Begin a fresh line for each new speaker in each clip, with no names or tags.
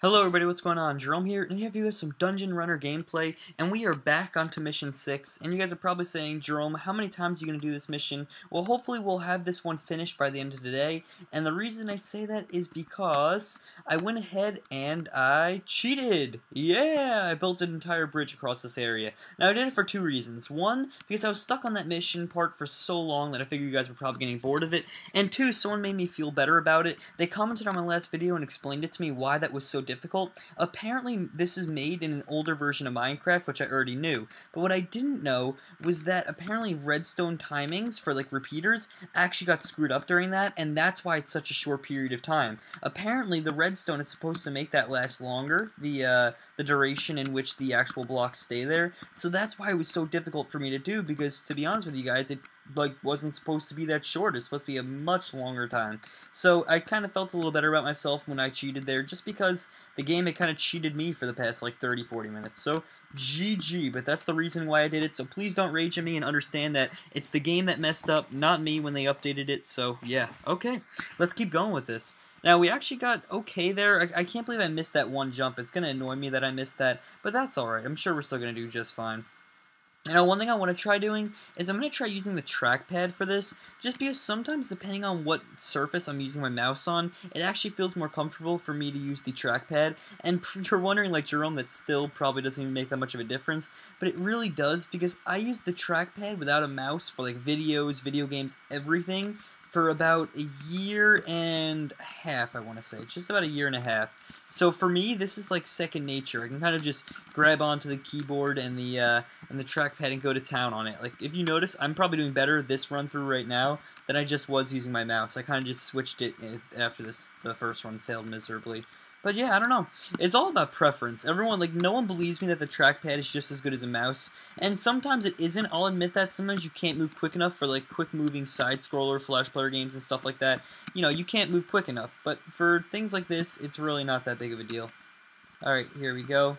Hello everybody, what's going on? Jerome here, and I have you guys some Dungeon Runner gameplay, and we are back onto Mission 6, and you guys are probably saying, Jerome, how many times are you going to do this mission? Well, hopefully we'll have this one finished by the end of today, and the reason I say that is because I went ahead and I cheated! Yeah! I built an entire bridge across this area. Now, I did it for two reasons. One, because I was stuck on that mission part for so long that I figured you guys were probably getting bored of it, and two, someone made me feel better about it. They commented on my last video and explained it to me why that was so difficult. Apparently, this is made in an older version of Minecraft, which I already knew. But what I didn't know was that apparently redstone timings for like repeaters actually got screwed up during that, and that's why it's such a short period of time. Apparently, the redstone is supposed to make that last longer, the duration in which the actual blocks stay there. So that's why it was so difficult for me to do, because to be honest with you guys, it wasn't supposed to be that short. It's supposed to be a much longer time. So I kind of felt a little better about myself when I cheated there, just because the game had kind of cheated me for the past like 30-40 minutes. So GG, but that's the reason why I did it. So please don't rage at me and understand that it's the game that messed up, not me when they updated it. So yeah, okay, let's keep going with this. Now, we actually got okay there. I can't believe I missed that one jump. It's going to annoy me that I missed that, but that's alright. I'm sure we're still going to do just fine. Now, one thing I want to try doing is I'm going to try using the trackpad for this, just because sometimes, depending on what surface I'm using my mouse on, it actually feels more comfortable for me to use the trackpad. And you're wondering, like Jerome, that still probably doesn't even make that much of a difference, but it really does, because I use the trackpad without a mouse for like videos, video games, everything, for about a year and a half, I want to say. Just about a year and a half. So for me, this is like second nature. I can kind of just grab onto the keyboard and the trackpad and go to town on it. Like, if you notice, I'm probably doing better this run through right now than I just was using my mouse. I kind of just switched it after the first one failed miserably. But yeah, I don't know. It's all about preference. Everyone, like, no one believes me that the trackpad is just as good as a mouse. And sometimes it isn't. I'll admit that. Sometimes you can't move quick enough for, like, quick-moving side-scroller Flash Player games and stuff like that. You know, you can't move quick enough. But for things like this, it's really not that big of a deal. Alright, here we go.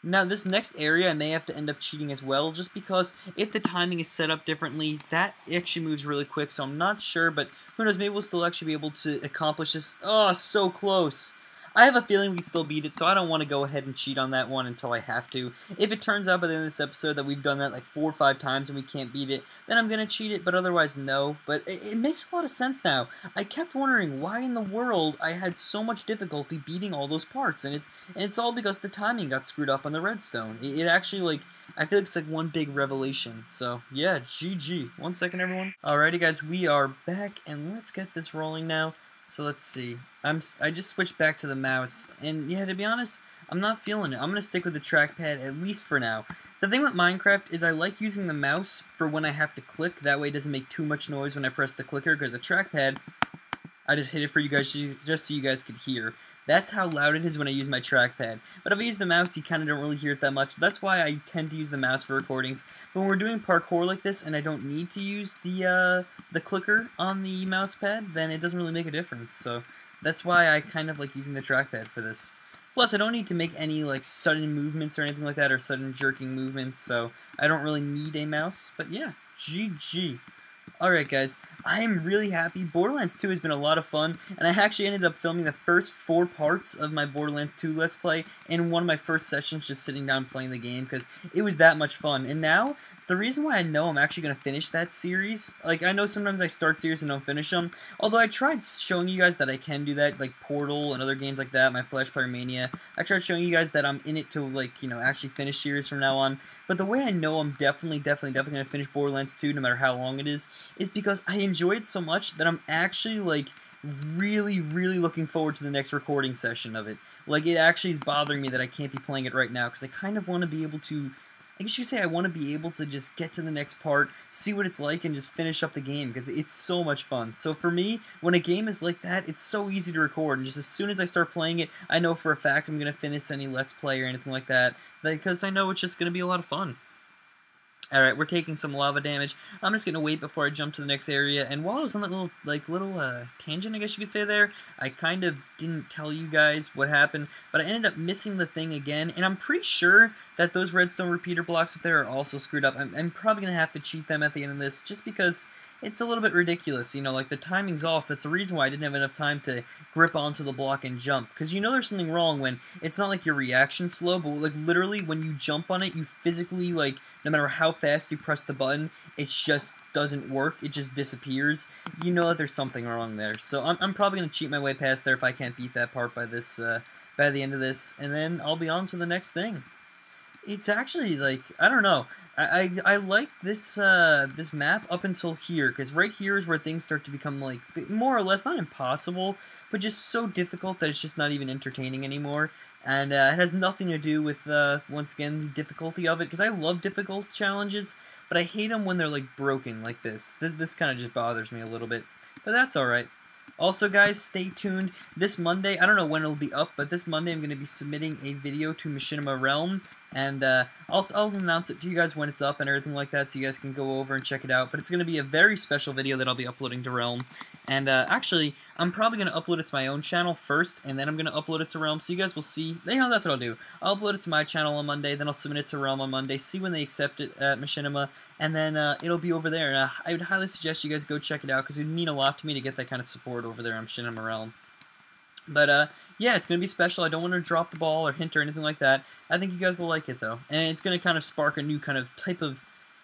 Now, this next area, I may have to end up cheating as well, just because if the timing is set up differently, that actually moves really quick, so I'm not sure, but who knows, maybe we'll still actually be able to accomplish this. Oh, so close! I have a feeling we can still beat it, so I don't want to go ahead and cheat on that one until I have to. If it turns out by the end of this episode that we've done that like 4 or 5 times and we can't beat it, then I'm going to cheat it, but otherwise no. But it makes a lot of sense now. I kept wondering why in the world I had so much difficulty beating all those parts, and it's all because the timing got screwed up on the redstone. It actually, like, I feel like it's like one big revelation. So, yeah, GG. One second, everyone. Alrighty, guys, we are back, and let's get this rolling now. So let's see. I just switched back to the mouse, and yeah, to be honest, I'm not feeling it. I'm going to stick with the trackpad, at least for now. The thing with Minecraft is I like using the mouse for when I have to click. That way it doesn't make too much noise when I press the clicker, because the trackpad, I just hit it for you guys just so you guys could hear. That's how loud it is when I use my trackpad. But if I use the mouse, you kind of don't really hear it that much. That's why I tend to use the mouse for recordings. But when we're doing parkour like this, and I don't need to use the clicker on the mouse pad, then it doesn't really make a difference. So that's why I kind of like using the trackpad for this. Plus, I don't need to make any like sudden movements or anything like that, or sudden jerking movements, so I don't really need a mouse. But yeah, GG. Alright guys, I am really happy. Borderlands 2 has been a lot of fun, and I actually ended up filming the first 4 parts of my Borderlands 2 Let's Play in one of my first sessions, just sitting down playing the game, because it was that much fun. And now, the reason why I know I'm actually going to finish that series, like, I know sometimes I start series and don't finish them, although I tried showing you guys that I can do that, like Portal and other games like that, my Flash Player Mania. I tried showing you guys that I'm in it to, like, you know, actually finish series from now on, but the way I know I'm definitely going to finish Borderlands 2, no matter how long it is because I enjoy it so much that I'm actually, like, really looking forward to the next recording session of it. Like, it actually is bothering me that I can't be playing it right now, because I kind of want to be able to, I guess you could say I want to be able to just get to the next part, see what it's like, and just finish up the game, because it's so much fun. So for me, when a game is like that, it's so easy to record, and just as soon as I start playing it, I know for a fact I'm going to finish any Let's Play or anything like that, because I know it's just going to be a lot of fun. Alright, we're taking some lava damage. I'm just going to wait before I jump to the next area, and while I was on that little tangent, I guess you could say there, I kind of didn't tell you guys what happened, but I ended up missing the thing again, and I'm pretty sure that those redstone repeater blocks up there are also screwed up. I'm probably going to have to cheat them at the end of this, just because it's a little bit ridiculous. You know, like the timing's off. That's the reason why I didn't have enough time to grip onto the block and jump. Because you know there's something wrong when it's not like your reaction's slow, but like literally when you jump on it, you physically, like, no matter how fast you press the button, it just doesn't work. It just disappears. You know that there's something wrong there. So I'm probably going to cheat my way past there if I can't beat that part by this, by the end of this. And then I'll be on to the next thing. It's actually, like, I don't know. I like this this map up until here, because right here is where things start to become, like, more or less, not impossible, but just so difficult that it's just not even entertaining anymore. And it has nothing to do with, once again, the difficulty of it, because I love difficult challenges, but I hate them when they're, like, broken like this. This kind of just bothers me a little bit, but that's alright. Also, guys, stay tuned. This Monday, I don't know when it'll be up, but this Monday I'm going to be submitting a video to Machinima Realm, and I'll announce it to you guys when it's up and everything like that, so you guys can go over and check it out. But it's going to be a very special video that I'll be uploading to Realm, and actually, I'm probably going to upload it to my own channel first, and then I'm going to upload it to Realm, so you guys will see. You know, that's what I'll do. I'll upload it to my channel on Monday, then I'll submit it to Realm on Monday, see when they accept it at Machinima, and then it'll be over there. And I would highly suggest you guys go check it out, because it would mean a lot to me to get that kind of support over there on Machinima Realm. But, yeah, it's going to be special. I don't want to drop the ball or hint or anything like that. I think you guys will like it, though. And it's going to kind of spark a new kind of type of,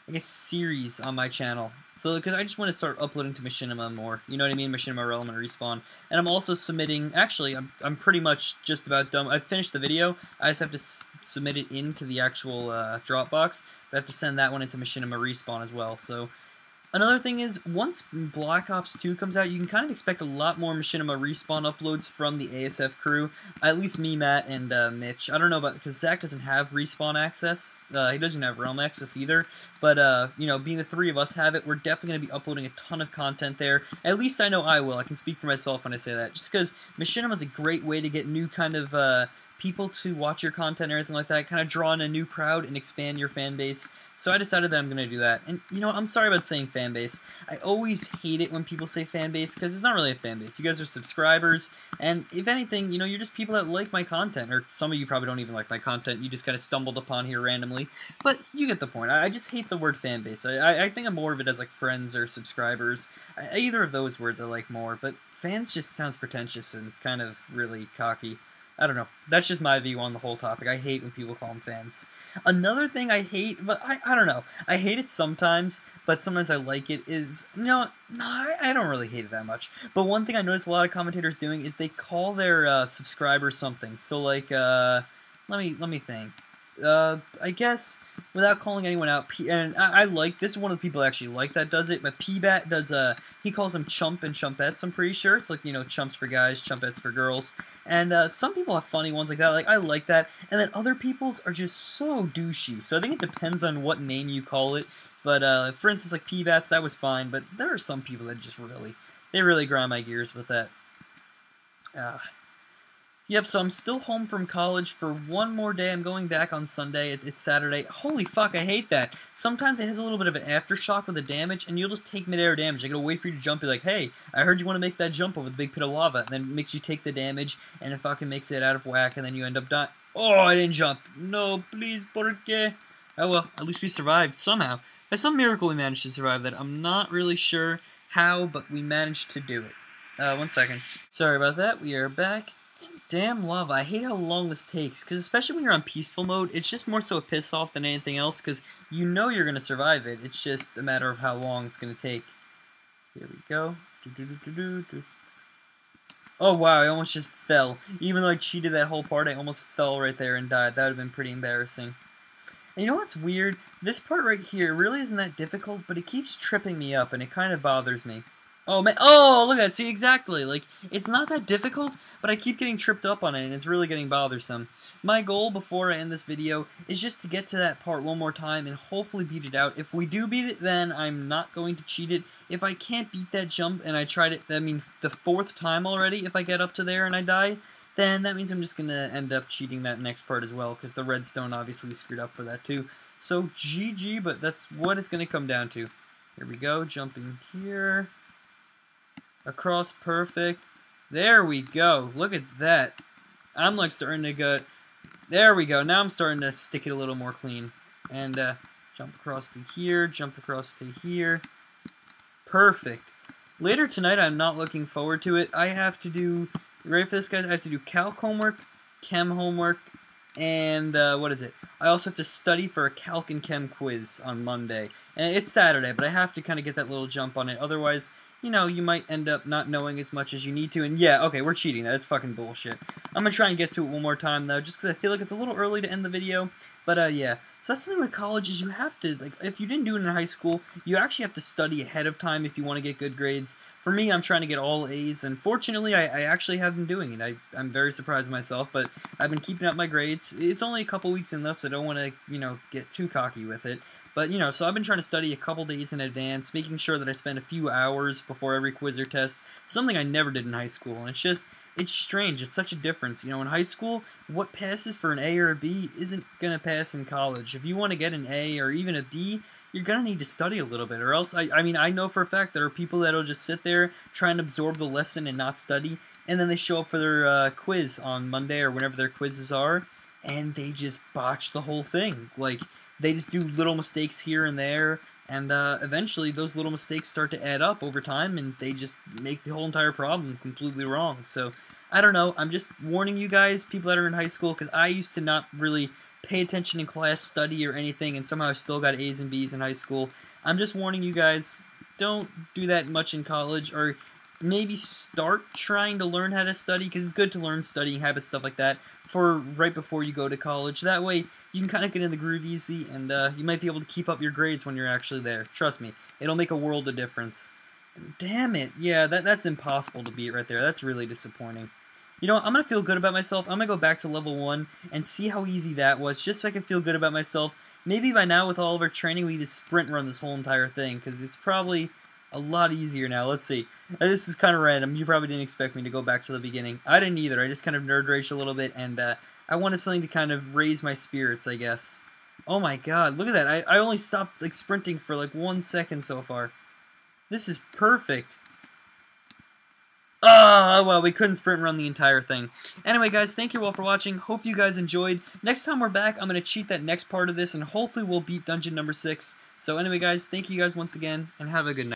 I guess, series on my channel. So, because I just want to start uploading to Machinima more. You know what I mean? Machinima Realm and Respawn. And I'm also submitting, actually, I'm pretty much just about done. I've finished the video. I just have to submit it into the actual Dropbox. But I have to send that one into Machinima Respawn as well. So, another thing is, once Black Ops 2 comes out, you can kind of expect a lot more Machinima Respawn uploads from the ASF crew. At least me, Matt, and Mitch. I don't know about, because Zach doesn't have Respawn access. He doesn't have Realm access either. But, you know, being the three of us have it, we're definitely going to be uploading a ton of content there. At least I know I will. I can speak for myself when I say that. Just because Machinima is a great way to get new kind of people to watch your content or anything like that, kind of draw in a new crowd and expand your fan base. So I decided that I'm going to do that. And, you know, I'm sorry about saying fan base. I always hate it when people say fan base, because it's not really a fan base. You guys are subscribers, and if anything, you know, you're just people that like my content, or some of you probably don't even like my content. You just kind of stumbled upon here randomly. But you get the point. I just hate the word fan base. I think I'm more of it as, like, friends or subscribers. Either of those words I like more, but fans just sounds pretentious and kind of really cocky. I don't know. That's just my view on the whole topic. I hate when people call them fans. Another thing I hate, but I don't know. I hate it sometimes, but sometimes I like it, is, you know, no, I don't really hate it that much. But one thing I notice a lot of commentators doing is they call their subscribers something. So, like, let me think. I guess, without calling anyone out, and I like, this is one of the people I actually like that does it, but PBAT does, he calls them chump and chumpettes, I'm pretty sure. It's like, you know, chumps for guys, chumpettes for girls. And some people have funny ones like that, like, I like that. And then other people's are just so douchey. So I think it depends on what name you call it. But, for instance, like PBATs, that was fine, but there are some people that just really, they really grind my gears with that. Yep, so I'm still home from college for one more day. I'm going back on Sunday. It's Saturday. Holy fuck, I hate that. Sometimes it has a little bit of an aftershock with the damage, and you'll just take midair damage. I gotta wait for you to jump, be like, hey, I heard you want to make that jump over the big pit of lava, and then it makes you take the damage, and it fucking makes it out of whack, and then you end up dying. Oh, I didn't jump. No, please, porque? Oh well, at least we survived somehow. By some miracle we managed to survive that. I'm not really sure how, but we managed to do it. 1 second. Sorry about that. We are back. Damn lava. I hate how long this takes, because especially when you're on peaceful mode, it's just more so a piss off than anything else, because you know you're going to survive it. It's just a matter of how long it's going to take. Here we go. Oh wow, I almost just fell. Even though I cheated that whole part, I almost fell right there and died. That would have been pretty embarrassing. And you know what's weird? This part right here really isn't that difficult, but it keeps tripping me up, and it kind of bothers me. Oh, man. Oh, look at that. See, exactly. Like, it's not that difficult, but I keep getting tripped up on it, and it's really getting bothersome. My goal before I end this video is just to get to that part one more time and hopefully beat it out. If we do beat it, then I'm not going to cheat it. If I can't beat that jump, and I tried it, I mean, the 4th time already, if I get up to there and I die, then that means I'm just going to end up cheating that next part as well, because the redstone obviously screwed up for that too. So, GG, but that's what it's going to come down to. Here we go, jumping here. Across, perfect. There we go. Look at that. I'm like starting to go. There we go. Now I'm starting to stick it a little more clean. And jump across to here, jump across to here. Perfect. Later tonight, I'm not looking forward to it. I have to do, ready for this, guys? I have to do calc homework, chem homework, and what is it? I also have to study for a calc and chem quiz on Monday. And it's Saturday, but I have to kind of get that little jump on it. Otherwise, you know, you might end up not knowing as much as you need to. And yeah, okay, we're cheating. That's fucking bullshit. I'm going to try and get to it one more time, though, just because I feel like it's a little early to end the video. But yeah. So that's the thing with college is you have to, like, if you didn't do it in high school, you actually have to study ahead of time if you want to get good grades. For me, I'm trying to get all A's, and fortunately, I actually have been doing it. I'm very surprised of myself, but I've been keeping up my grades. It's only a couple weeks in, though, so I don't want to, you know, get too cocky with it. But, you know, so I've been trying to study a couple days in advance, making sure that I spend a few hours before every quiz or test, something I never did in high school, and it's strange. It's such a difference. You know, in high school, what passes for an A or a B isn't going to pass in college. If you want to get an A or even a B, you're going to need to study a little bit, or else, I mean, I know for a fact there are people that'll just sit there, try and absorb the lesson and not study, and then they show up for their quiz on Monday or whenever their quizzes are, and they just botch the whole thing. Like, they just do little mistakes here and there, and eventually those little mistakes start to add up over time, and they just make the whole entire problem completely wrong. So, I don't know, I'm just warning you guys, people that are in high school, because I used to not really pay attention in class, study, or anything, and somehow I still got A's and B's in high school. I'm just warning you guys, don't do that much in college, or maybe start trying to learn how to study, because it's good to learn studying habits, stuff like that, for right before you go to college. That way, you can kind of get in the groove easy, and you might be able to keep up your grades when you're actually there. Trust me, it'll make a world of difference. Damn it, yeah, that's impossible to beat right there. That's really disappointing. You know what, I'm going to feel good about myself. I'm going to go back to level 1 and see how easy that was, just so I can feel good about myself. Maybe by now, with all of our training, we just sprint run this whole entire thing, because it's probably a lot easier now. Let's see. This is kind of random. You probably didn't expect me to go back to the beginning. I didn't either. I just kind of nerd raged a little bit, and I wanted something to kind of raise my spirits, I guess. Oh my god, look at that. I only stopped like sprinting for like 1 second so far. This is perfect. Oh, well, we couldn't sprint run the entire thing. Anyway, guys, thank you all for watching. Hope you guys enjoyed. Next time we're back, I'm going to cheat that next part of this, and hopefully we'll beat dungeon number 6. So anyway, guys, thank you guys once again, and have a good night.